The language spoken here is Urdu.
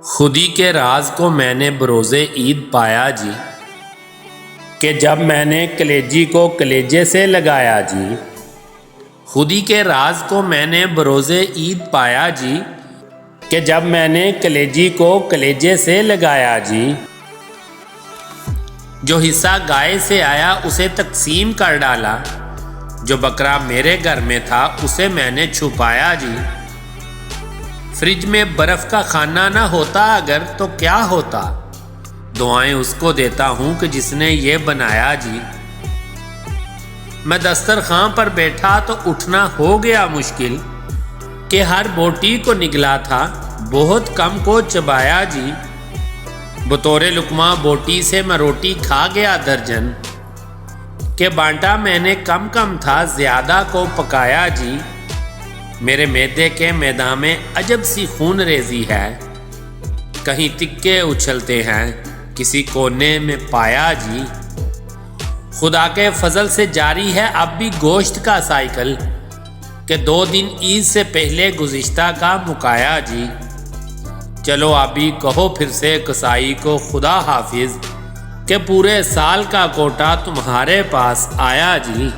خودی کے راز کو میں نے بروز عید پایا جی، کہ جب میں نے کلیجی کو کلیجے سے لگایا جی۔ خودی کے راز کو میں نے بروز عید پایا جی، کہ جب میں نے کلیجی کو کلیجے سے لگایا جی۔ جو حصہ گائے سے آیا اسے تقسیم کر ڈالا، جو بکرا میرے گھر میں تھا اسے میں نے چھپایا جی۔ فریج میں برف کا خانہ نہ ہوتا اگر تو کیا ہوتا، دعائیں اس کو دیتا ہوں کہ جس نے یہ بنایا جی۔ میں دسترخوان پر بیٹھا تو اٹھنا ہو گیا مشکل، کہ ہر بوٹی کو نگلا تھا بہت کم کو چبایا جی۔ بطور لقمہ بوٹی سے میں روٹی کھا گیا درجن، کہ بانٹا میں نے کم کم تھا زیادہ کو پکایا جی۔ میرے معدے کے میدان میں عجب سی خون ریزی ہے، کہیں تکے اچھلتے ہیں کسی کونے میں پایا جی۔ خدا کے فضل سے جاری ہے اب بھی گوشت کا سائیکل، کہ 2 دن عید سے پہلے گزشتہ کا مکایا جی۔ چلو ابھی کہو پھر سے کسائی کو خدا حافظ، کہ پورے سال کا کوٹا تمہارے پاس آیا جی۔